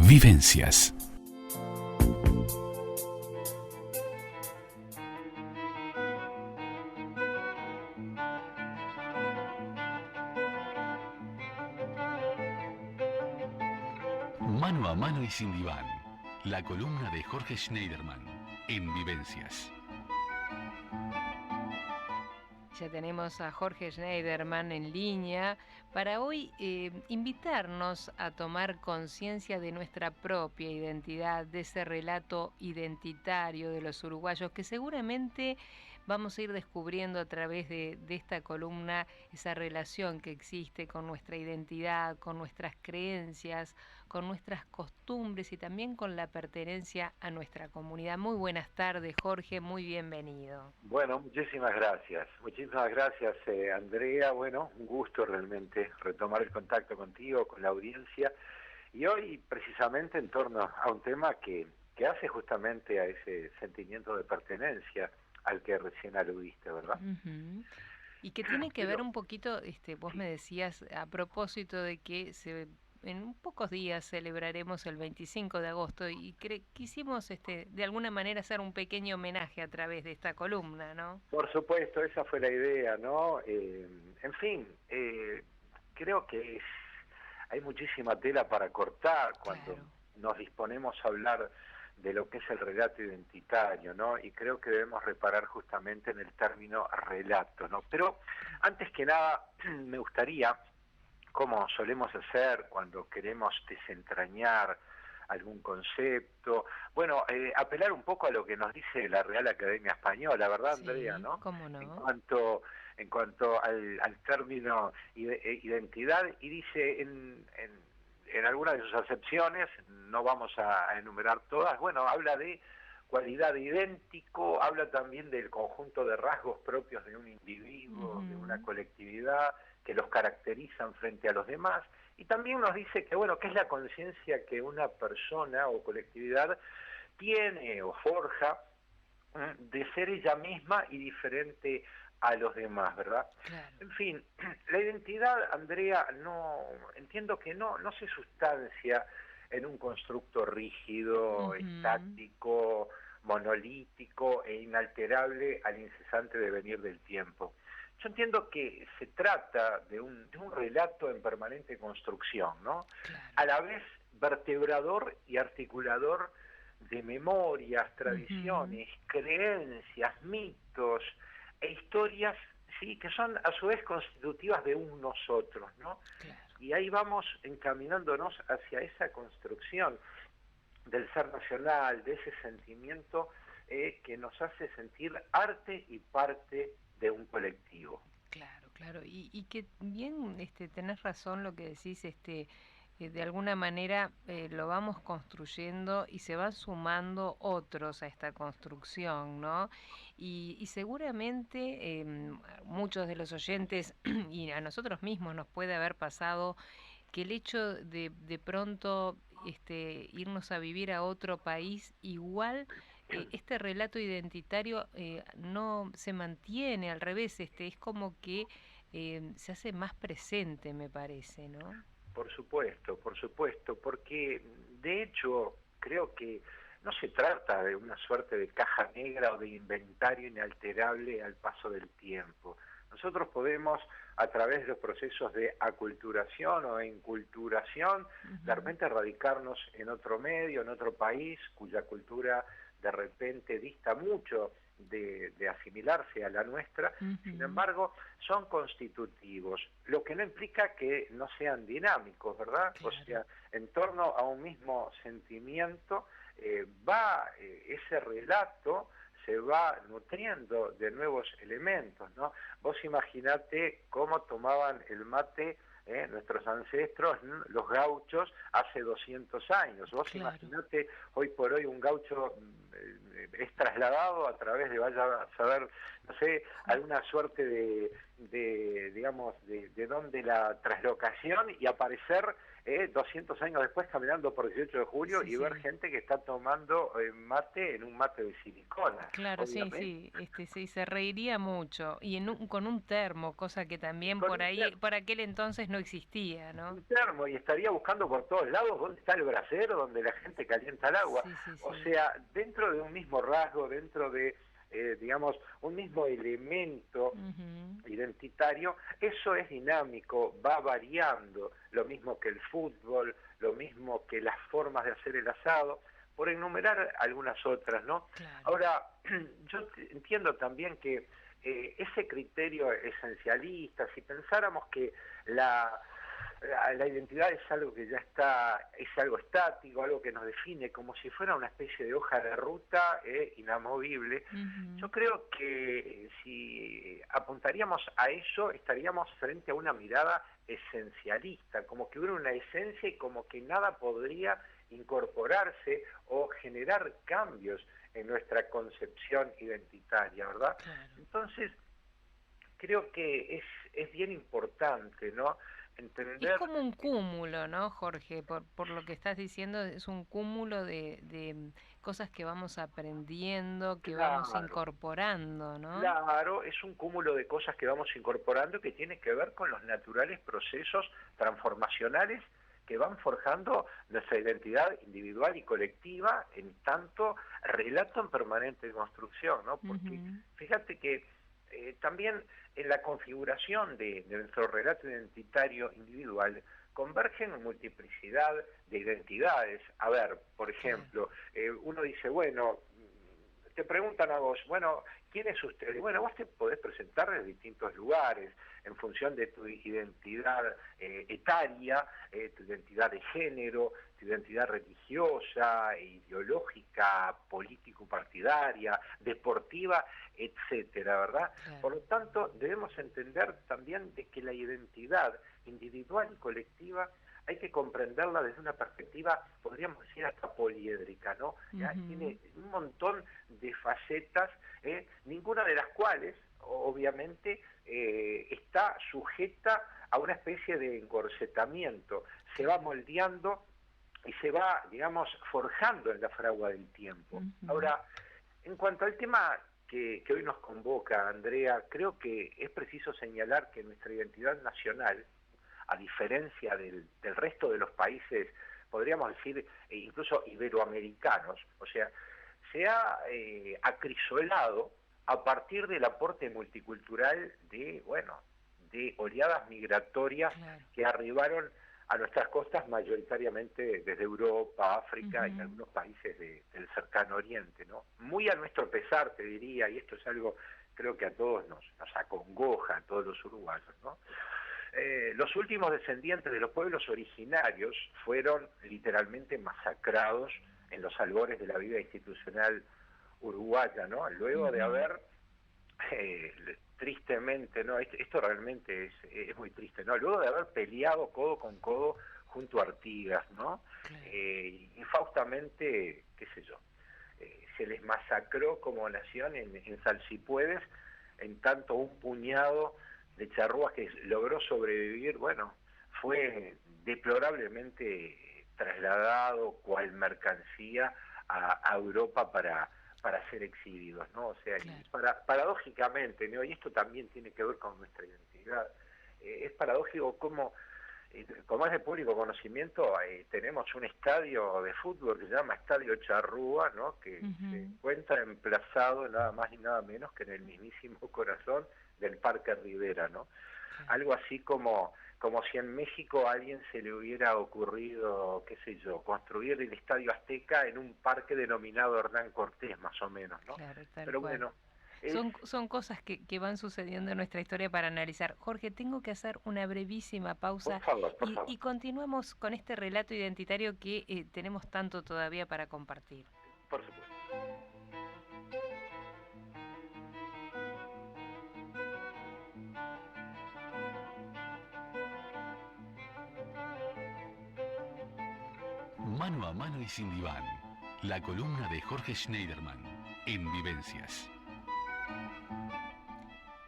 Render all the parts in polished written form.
Vivencias. Mano a mano y sin diván. La columna de Jorge Schneiderman en Vivencias. Ya tenemos a Jorge Schneiderman en línea para hoy invitarnos a tomar conciencia de nuestra propia identidad, de ese relato identitario de los uruguayos que seguramente vamos a ir descubriendo a través de esta columna esa relación que existe con nuestra identidad, con nuestras creencias, con nuestras costumbres y también con la pertenencia a nuestra comunidad. Muy buenas tardes, Jorge, muy bienvenido. Bueno, muchísimas gracias. Muchísimas gracias, Andrea. Bueno, un gusto realmente retomar el contacto contigo, con la audiencia. Y hoy, precisamente, en torno a un tema que hace justamente a ese sentimiento de pertenencia al que recién aludiste, ¿verdad? Uh-huh. Y que tiene que ver un poquito, vos me decías, a propósito de que en pocos días celebraremos el 25 de agosto y quisimos de alguna manera hacer un pequeño homenaje a través de esta columna, ¿no? Por supuesto, esa fue la idea, ¿no? En fin, creo que hay muchísima tela para cortar cuando nos disponemos a hablar de lo que es el relato identitario, ¿no? Y creo que debemos reparar justamente en el término relato, ¿no? Pero antes que nada, me gustaría, como solemos hacer cuando queremos desentrañar algún concepto, bueno, apelar un poco a lo que nos dice la Real Academia Española, ¿verdad, Andrea? Sí, ¿no? ¿cómo no? En cuanto al término identidad, y dice en algunas de sus acepciones, no vamos a enumerar todas, bueno, habla de cualidad de idéntico, habla también del conjunto de rasgos propios de un individuo, de una colectividad, que los caracterizan frente a los demás, y también nos dice que, bueno, que es la conciencia que una persona o colectividad tiene o forja de ser ella misma y diferente a los demás, ¿verdad? Claro. En fin, la identidad, Andrea, entiendo que no se sustancia en un constructo rígido, estático, monolítico e inalterable al incesante devenir del tiempo. Yo entiendo que se trata de un relato en permanente construcción, ¿no? Claro. A la vez vertebrador y articulador de memorias, tradiciones, creencias, mitos e historias, sí, que son a su vez constitutivas de un nosotros, ¿no? Claro. Y ahí vamos encaminándonos hacia esa construcción del ser nacional, de ese sentimiento que nos hace sentir arte y parte de un colectivo. Claro, claro. Y que bien tenés razón lo que decís, de alguna manera lo vamos construyendo y se van sumando otros a esta construcción, ¿no? Y seguramente muchos de los oyentes y a nosotros mismos nos puede haber pasado que el hecho de pronto irnos a vivir a otro país igual este relato identitario no se mantiene, al revés, es como que se hace más presente, me parece, ¿no? Por supuesto, porque de hecho creo que no se trata de una suerte de caja negra o de inventario inalterable al paso del tiempo. Nosotros podemos, a través de los procesos de aculturación o inculturación, de repente radicarnos en otro medio, en otro país, cuya cultura de repente dista mucho de asimilarse a la nuestra, sin embargo, son constitutivos, lo que no implica que no sean dinámicos, ¿verdad? Claro. O sea, en torno a un mismo sentimiento va ese relato, se va nutriendo de nuevos elementos, ¿no? Vos imaginate cómo tomaban el mate nuestros ancestros, los gauchos, hace 200 años. Vos imaginate, hoy por hoy un gaucho es trasladado a través de, vaya a saber, no sé, alguna suerte digamos, de dónde la traslocación y aparecer 200 años después caminando por 18 de julio Sí, y ver sí. gente que está tomando mate en un mate de silicona, Claro, sí, obviamente. sí, sí, se reiría mucho y con un termo, cosa que también Con por un ahí, por aquel entonces no existía, ¿no? termo y estaría buscando por todos lados dónde está el brasero donde la gente calienta el agua. Sí, sí, O sí. sea, dentro de un mismo rasgo, dentro de, digamos, un mismo elemento Ujú. identitario, eso es dinámico, va variando, lo mismo que el fútbol, lo mismo que las formas de hacer el asado, por enumerar algunas otras, ¿no? Claro. Ahora, yo entiendo también que ese criterio esencialista, si pensáramos que la, la identidad es algo que ya está, es algo estático, algo que nos define como si fuera una especie de hoja de ruta inamovible, Ujú. yo creo que si apuntaríamos a eso, estaríamos frente a una mirada esencialista, como que hubiera una esencia y como que nada podría incorporarse o generar cambios en nuestra concepción identitaria, ¿verdad? Claro. Entonces, creo que es bien importante, ¿no? Es Entender, como un cúmulo, ¿no, Jorge? Por lo que estás diciendo, es un cúmulo de cosas que vamos aprendiendo, que vamos claro, incorporando, ¿no? claro, es un cúmulo de cosas que vamos incorporando que tiene que ver con los naturales procesos transformacionales que van forjando nuestra identidad individual y colectiva en tanto relato en permanente construcción, ¿no? Porque Ujú. fíjate que también en la configuración de nuestro relato identitario individual convergen multiplicidad de identidades. A ver, por Claro. ejemplo, uno dice, bueno, te preguntan a vos, bueno, ¿quién es usted? Bueno, vos te podés presentar de distintos lugares en función de tu identidad etaria, tu identidad de género, tu identidad religiosa, ideológica, político-partidaria, deportiva, etcétera, ¿verdad? Claro. Por lo tanto, debemos entender también de que la identidad individual y colectiva hay que comprenderla desde una perspectiva, podríamos decir, hasta poliédrica, ¿no? ¿Ya? Ujú. Tiene un montón de facetas, ninguna de las cuales, obviamente, está sujeta a una especie de encorsetamiento. Se va Claro. moldeando y se va, digamos, forjando en la fragua del tiempo. Ujú. Ahora, en cuanto al tema que hoy nos convoca, Andrea, creo que es preciso señalar que nuestra identidad nacional, a diferencia del resto de los países, podríamos decir, incluso iberoamericanos, o sea, se ha acrisolado a partir del aporte multicultural de, bueno, de oleadas migratorias Claro. que arribaron a nuestras costas mayoritariamente desde Europa, África y Ujú. algunos países del cercano oriente, ¿no? Muy a nuestro pesar, te diría, y esto es algo creo que a todos nos acongoja, a todos los uruguayos, ¿no? Los últimos descendientes de los pueblos originarios fueron literalmente masacrados en los albores de la vida institucional uruguaya, ¿no? Luego de Ujú. haber, tristemente, ¿no? Esto realmente es muy triste, ¿no? Luego de haber peleado codo con codo junto a Artigas, ¿no? Claro. Infaustamente, qué sé yo, se les masacró como nación en Salsipuedes, en tanto un puñado de charrúas que logró sobrevivir, bueno, fue deplorablemente trasladado cual mercancía a Europa para ser exhibidos, ¿no? O sea, y Claro. paradójicamente, ¿no? Y esto también tiene que ver con nuestra identidad, es paradójico como es de público conocimiento, tenemos un estadio de fútbol que se llama Estadio Charrúa, ¿no? Que se Ujú. encuentra emplazado nada más y nada menos que en el mismísimo corazón del Parque Rivera, ¿no? Claro. Algo así como si en México a alguien se le hubiera ocurrido, qué sé yo, construir el Estadio Azteca en un parque denominado Hernán Cortés, más o menos, ¿no? Claro, tal Pero cual. bueno, es... Son cosas que van sucediendo en nuestra historia para analizar. Jorge, tengo que hacer una brevísima Por pausa favor, por favor. y continuamos con este relato identitario que tenemos tanto todavía para compartir. Por supuesto. Mano a mano y sin diván. La columna de Jorge Schneiderman en Vivencias.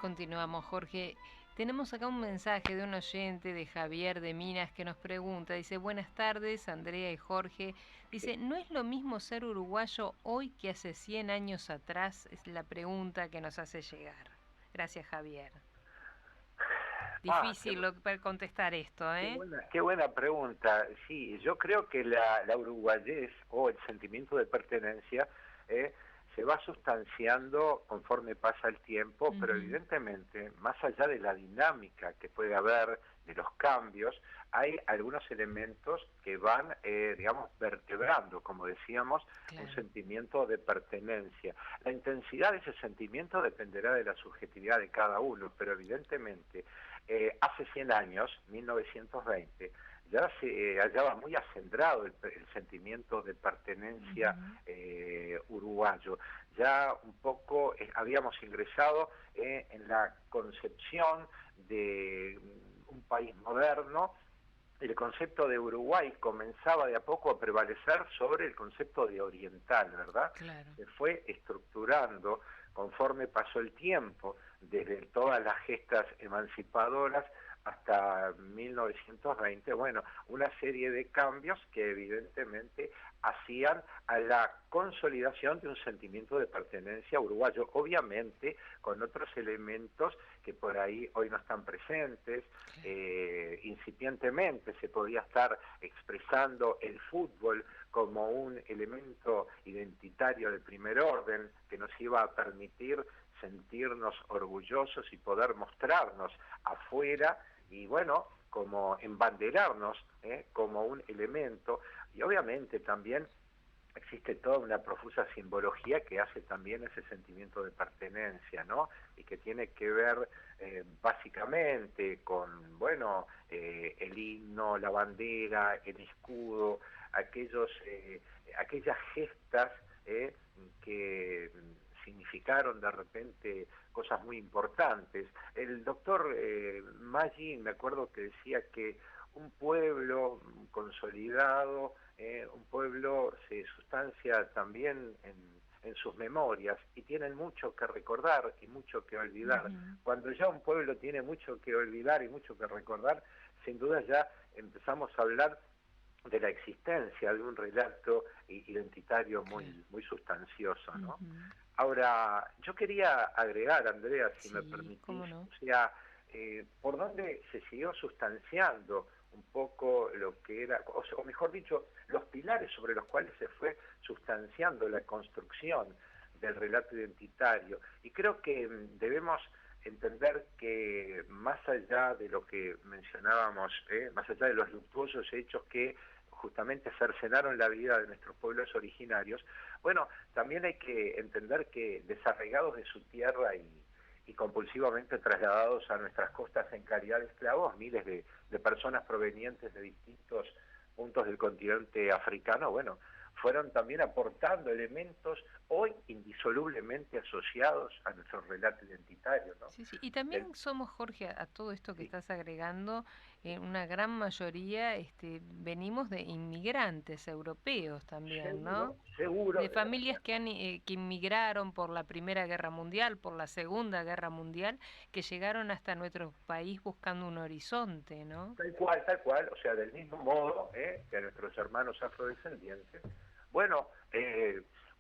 Continuamos, Jorge. Tenemos acá un mensaje de un oyente, de Javier de Minas, que nos pregunta, dice, buenas tardes, Andrea y Jorge. Dice, ¿no es lo mismo ser uruguayo hoy que hace 100 años atrás? Es la pregunta que nos hace llegar. Gracias, Javier. Difícil contestar esto, ¿eh? Qué buena pregunta. Sí, yo creo que la uruguayez o el sentimiento de pertenencia se va sustanciando conforme pasa el tiempo, pero evidentemente, más allá de la dinámica que puede haber, de los cambios, hay algunos elementos que van, digamos, vertebrando, como decíamos, Claro. un sentimiento de pertenencia. La intensidad de ese sentimiento dependerá de la subjetividad de cada uno, pero evidentemente, hace 100 años, 1920, ya se hallaba muy acendrado el sentimiento de pertenencia uruguayo. Ya un poco habíamos ingresado en la concepción de un país moderno. El concepto de Uruguay comenzaba de a poco a prevalecer sobre el concepto de oriental, ¿verdad? Claro. Se fue estructurando conforme pasó el tiempo, desde todas las gestas emancipadoras hasta 1920, bueno, una serie de cambios que evidentemente hacían a la consolidación de un sentimiento de pertenencia uruguayo, obviamente con otros elementos que por ahí hoy no están presentes. Incipientemente se podía estar expresando el fútbol como un elemento identitario de primer orden que nos iba a permitir sentirnos orgullosos y poder mostrarnos afuera y bueno, como embanderarnos como un elemento, y obviamente también existe toda una profusa simbología que hace también ese sentimiento de pertenencia, ¿no? Y que tiene que ver básicamente con, bueno, el himno, la bandera, el escudo, aquellas gestas que significaron de repente cosas muy importantes. El doctor Maggi, me acuerdo que decía que un pueblo consolidado, un pueblo se sustancia también en sus memorias y tienen mucho que recordar y mucho que olvidar. Cuando ya un pueblo tiene mucho que olvidar y mucho que recordar, sin duda ya empezamos a hablar de la existencia de un relato identitario muy sustancioso, ¿no? Ahora, yo quería agregar, Andrea, si me permitís, ¿cómo no? o sea, por dónde se siguió sustanciando un poco lo que era, o mejor dicho, los pilares sobre los cuales se fue sustanciando la construcción del relato identitario. Y creo que debemos entender que más allá de lo que mencionábamos, más allá de los luctuosos hechos que justamente cercenaron la vida de nuestros pueblos originarios, bueno, también hay que entender que desarraigados de su tierra y compulsivamente trasladados a nuestras costas en calidad de esclavos, miles de personas provenientes de distintos puntos del continente africano, bueno, fueron también aportando elementos hoy indisolublemente asociados a nuestro relato identitario, ¿no? Sí, sí. Y también somos, Jorge, a todo esto que estás agregando, una gran mayoría venimos de inmigrantes europeos también, ¿no? Seguro. De familias que inmigraron por la Primera Guerra Mundial, por la Segunda Guerra Mundial, que llegaron hasta nuestro país buscando un horizonte, ¿no? Tal cual, o sea, del mismo modo que a nuestros hermanos afrodescendientes. Bueno,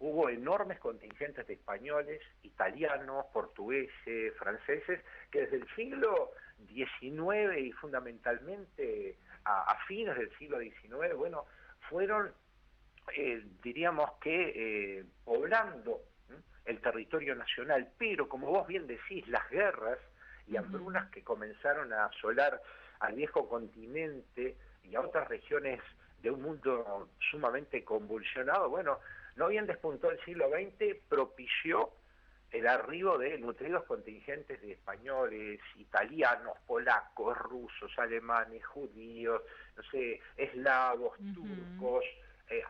hubo enormes contingentes de españoles, italianos, portugueses, franceses, que desde el siglo XIX y fundamentalmente a fines del siglo XIX, bueno, fueron, diríamos que, poblando el territorio nacional, pero como vos bien decís, las guerras y hambrunas que comenzaron a asolar al viejo continente y a otras regiones de un mundo sumamente convulsionado, bueno, no bien despuntó el siglo XX, propició el arribo de nutridos contingentes de españoles, italianos, polacos, rusos, alemanes, judíos, no sé, eslavos, turcos,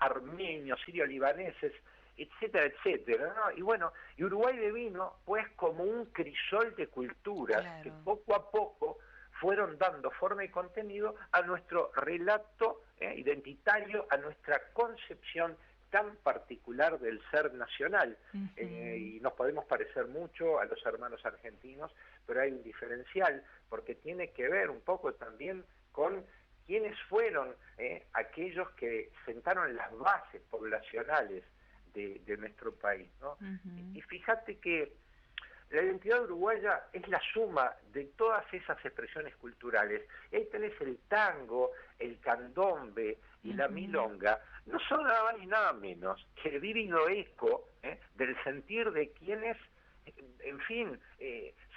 armenios, sirio-libaneses, etcétera, etcétera, ¿no? Y bueno, y Uruguay devino pues como un crisol de culturas que poco a poco fueron dando forma y contenido a nuestro relato identitario, a nuestra concepción tan particular del ser nacional. Y nos podemos parecer mucho a los hermanos argentinos, pero hay un diferencial, porque tiene que ver un poco también con quiénes fueron aquellos que sentaron las bases poblacionales de nuestro país, ¿no? Y fíjate que la identidad uruguaya es la suma de todas esas expresiones culturales. Y ahí tenés el tango, el candombe y la milonga, no son nada más ni nada menos que el vívido eco del sentir de quienes, en fin,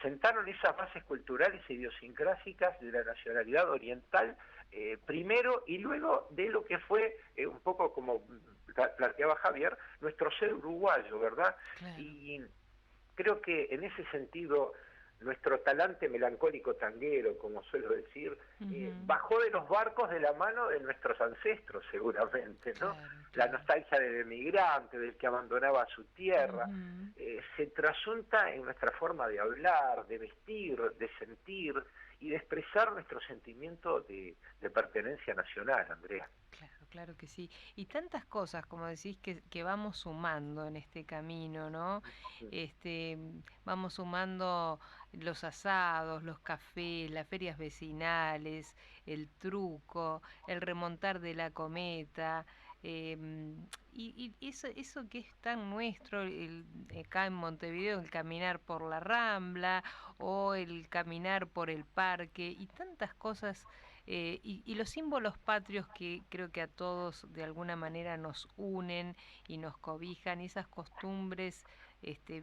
sentaron esas bases culturales e idiosincrásicas de la nacionalidad oriental, primero, y luego de lo que fue, un poco como planteaba Javier, nuestro ser uruguayo, ¿verdad? Claro. Y creo que en ese sentido nuestro talante melancólico tanguero, como suelo decir, bajó de los barcos de la mano de nuestros ancestros, seguramente, ¿no? Claro. La nostalgia del emigrante, del que abandonaba su tierra, se trasunta en nuestra forma de hablar, de vestir, de sentir y de expresar nuestro sentimiento de pertenencia nacional, Andrea. Claro que sí. Y tantas cosas, como decís, que vamos sumando en este camino, ¿no? Vamos sumando los asados, los cafés, las ferias vecinales, el truco, el remontar de la cometa, y eso que es tan nuestro, acá en Montevideo, el caminar por la Rambla o el caminar por el parque y tantas cosas. Y los símbolos patrios que creo que a todos de alguna manera nos unen y nos cobijan, y esas costumbres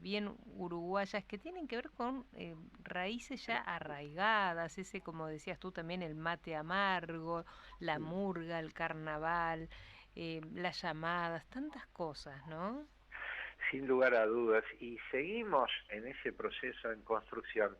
bien uruguayas que tienen que ver con raíces ya arraigadas, ese, como decías tú también, el mate amargo, la murga, el carnaval, las llamadas, tantas cosas, ¿no? Sin lugar a dudas, y seguimos en ese proceso en construcción.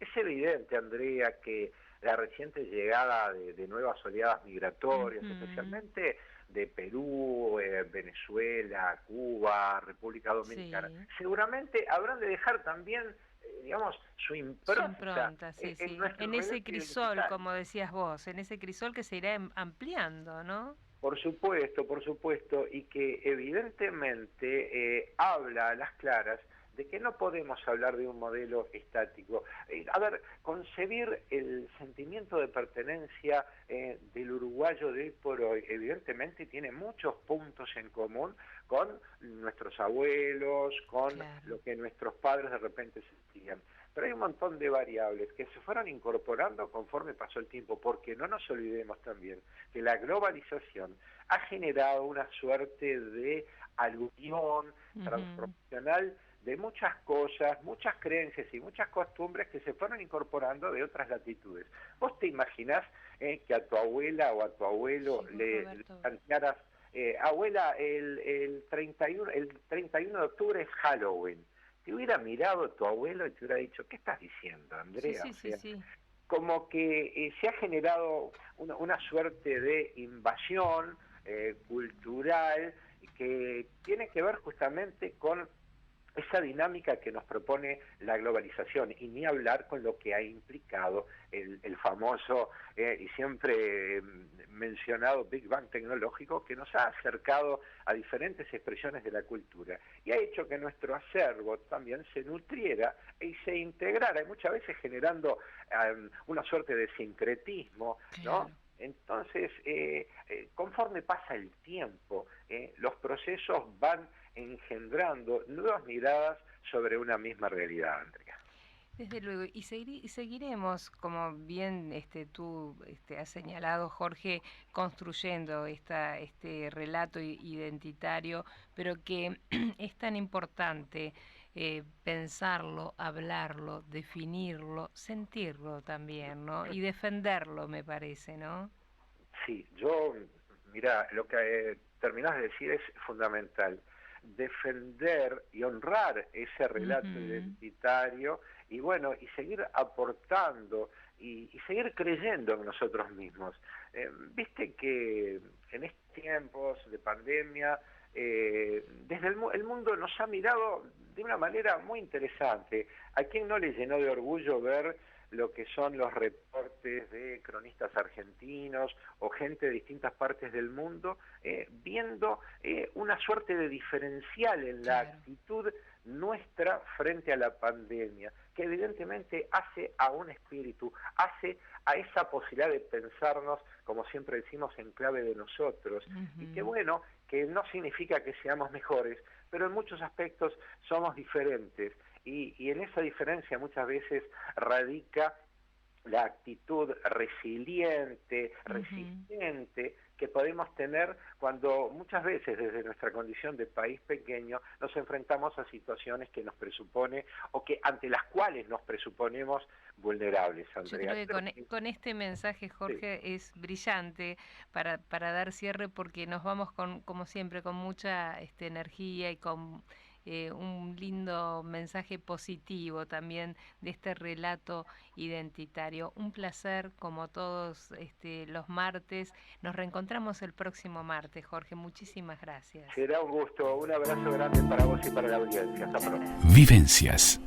Es evidente, Andrea, que la reciente llegada de nuevas oleadas migratorias, especialmente de Perú, Venezuela, Cuba, República Dominicana, seguramente habrán de dejar también, digamos, su impronta, en ese crisol, como decías vos, en ese crisol que se irá ampliando, ¿no? Por supuesto, y que evidentemente habla a las claras de que no podemos hablar de un modelo estático. A ver, concebir el sentimiento de pertenencia del uruguayo de hoy por hoy, evidentemente tiene muchos puntos en común con nuestros abuelos, con lo que nuestros padres de repente sentían. Pero hay un montón de variables que se fueron incorporando conforme pasó el tiempo, porque no nos olvidemos también que la globalización ha generado una suerte de alusión transproporcional de muchas cosas, muchas creencias y muchas costumbres que se fueron incorporando de otras latitudes. ¿Vos te imaginás que a tu abuela o a tu abuelo le plantearas, abuela, el 31 de octubre es Halloween? Te hubiera mirado tu abuelo y te hubiera dicho, ¿qué estás diciendo, Andrea? Sí. Como que se ha generado una suerte de invasión cultural que tiene que ver justamente con esa dinámica que nos propone la globalización, y ni hablar con lo que ha implicado el famoso y siempre mencionado Big Bang tecnológico, que nos ha acercado a diferentes expresiones de la cultura y ha hecho que nuestro acervo también se nutriera y se integrara, y muchas veces generando una suerte de sincretismo, ¿no? Entonces, conforme pasa el tiempo, los procesos van engendrando nuevas miradas sobre una misma realidad, Andrea. Desde luego, y seguiremos, como bien tú has señalado, Jorge, construyendo este relato identitario, pero que es tan importante pensarlo, hablarlo, definirlo, sentirlo también, ¿no? Y defenderlo, me parece, ¿no? Sí, mira, lo que terminás de decir es fundamental. Defender y honrar ese relato identitario y bueno, y seguir aportando y seguir creyendo en nosotros mismos. Viste que en estos tiempos de pandemia, desde el mundo nos ha mirado de una manera muy interesante. ¿A quién no le llenó de orgullo ver lo que son los reportes de cronistas argentinos o gente de distintas partes del mundo, viendo una suerte de diferencial en la actitud nuestra frente a la pandemia, que evidentemente hace a un espíritu, hace a esa posibilidad de pensarnos, como siempre decimos, en clave de nosotros, y que bueno, que no significa que seamos mejores, pero en muchos aspectos somos diferentes, y en esa diferencia muchas veces radica la actitud resiliente, resistente que podemos tener cuando muchas veces desde nuestra condición de país pequeño nos enfrentamos a situaciones que nos presupone o que ante las cuales nos presuponemos vulnerables, Andrea. Yo creo que con este mensaje, Jorge, sí, es brillante para dar cierre, porque nos vamos como siempre, con mucha energía y con un lindo mensaje positivo también de este relato identitario. Un placer, como todos los martes. Nos reencontramos el próximo martes, Jorge. Muchísimas gracias. Será un gusto. Un abrazo grande para vos y para la audiencia. Hasta pronto. Vivencias.